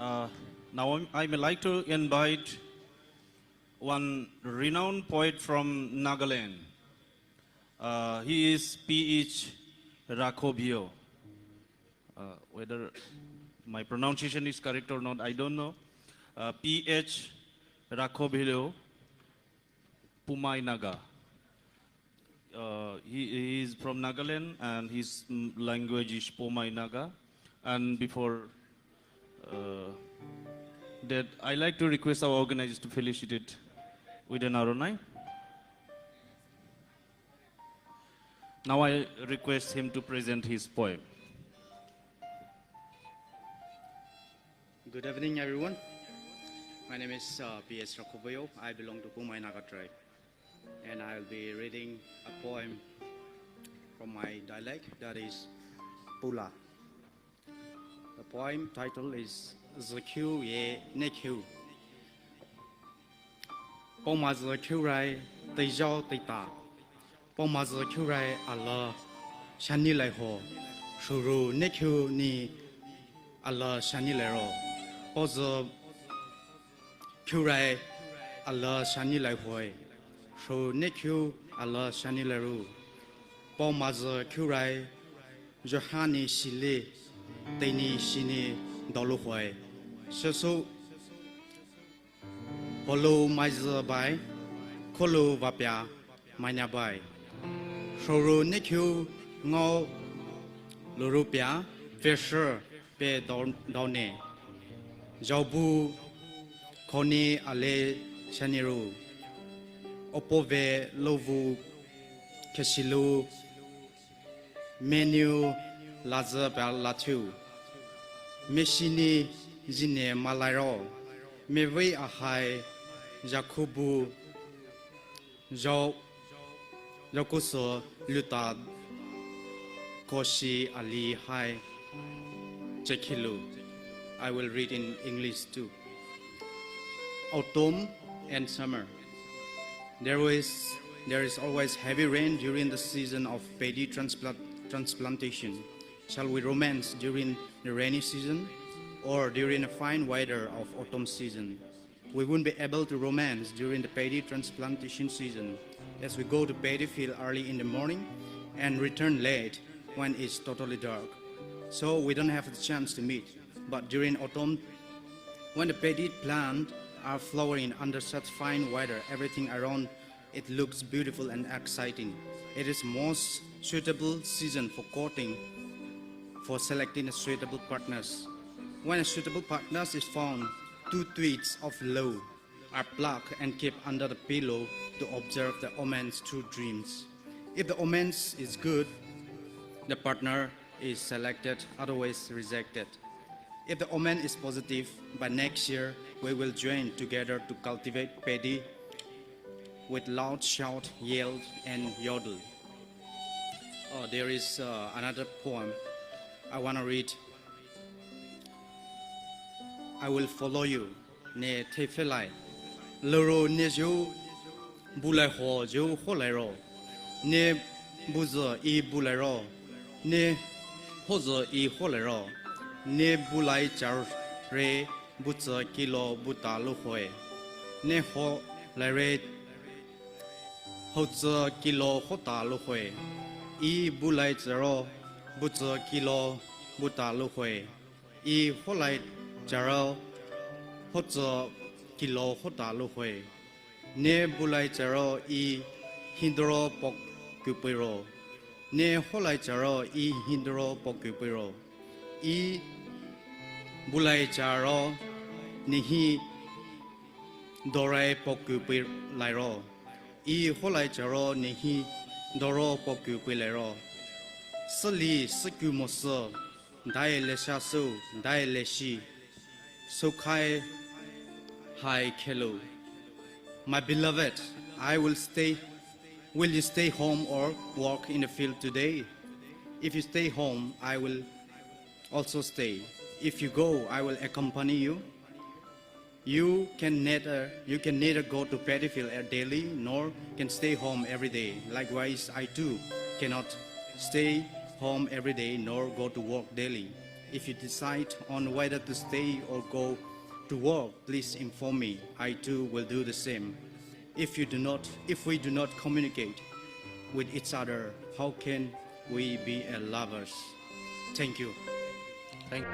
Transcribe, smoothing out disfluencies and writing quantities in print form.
Now I may like to invite one renowned poet from Nagaland. He is P.H. Rakobio. Whether my pronunciation is correct or not, I don't know. P.H. Rakobio Pumai Naga. He is from Nagaland and his language is Pumai Naga. And before that, I like to request our organizers to felicitate with an Aronai. Now I request him to present his poem. Good evening, everyone. My name is P.S. Rakoboyo. I belong to Pumai Naga tribe. And I will be reading a poem from my dialect, that is Pula. The poem title is Zakyu Ye Nekyu. Poma Zakyu Rai Tejao Teta. Poma Zakyu Rai Allah Shani Lai Ho. Shuru Nekyu Ni Allah Shani Lai Ro. Pozo Kurai Allah Shani Lai Hoi. Shuru Nekyu Allah Shani Lai Ru. Poma Zakurai Johani Shile. Teni Shini Doluhoi. So Holo Maiza Bai Kolo Vapia Mania Bai. Shoro Nikyu Ngo Lurupia Fisher Pe Done Jobu Koni Ale Shaniru Opove Lovu Keshilu Menu Laza Latu Meshini Zine Malairo Mewe Ahai Jakubu Jo Yokuso Luta Koshi Ali Hai Jekilu. I will read in English too. Autumn and summer. There is always heavy rain during the season of paddy transplantation. Shall we romance during the rainy season or during the fine weather of autumn season? We won't be able to romance during the paddy transplantation season, as we go to paddy field early in the morning and return late when it's totally dark. So we don't have the chance to meet. But during autumn, when the paddy plant are flowering under such fine weather, everything around it looks beautiful and exciting. It is most suitable season for courting, for selecting a suitable partners. When a suitable partners is found, 2 twigs of law are plucked and kept under the pillow to observe the omen's true dreams. If the omens is good, the partner is selected, otherwise rejected. If the omen is positive, by next year we will join together to cultivate paddy with loud shout, yell, and yodel. There is another poem I want to read. I will follow you. Ne tefelai. Loro ne jo bulai ho jo holero. Ne buzo I bulero. Ne hozo I holero. Ne bulai char re buzo kilo buta luhoe. Ne ho lare hozo kilo hota luhoe. I bulai charo buzo kilo buta luhoe. I holai charo hozo kilo hota luhoe. Ne bulai charo I hindro pok kupiro. Ne holai charo I hindro pok kupiro. I bulai charo nihi dorai pokupir lairo. I holai charo nihi doro pokupir lairo. Sali sekumoso dai leshasu dai leshi sokai hai kelo. My beloved, will you stay home or walk in the field today? If you stay home, I will also stay. If you go, I will accompany you. You can neither go to paddy field daily nor can stay home every day. Likewise, I too cannot stay home every day nor go to work daily. If you decide on whether to stay or go to work, please inform me. I too will do the same. If we do not communicate with each other, how can we be lovers? Thank you. Thank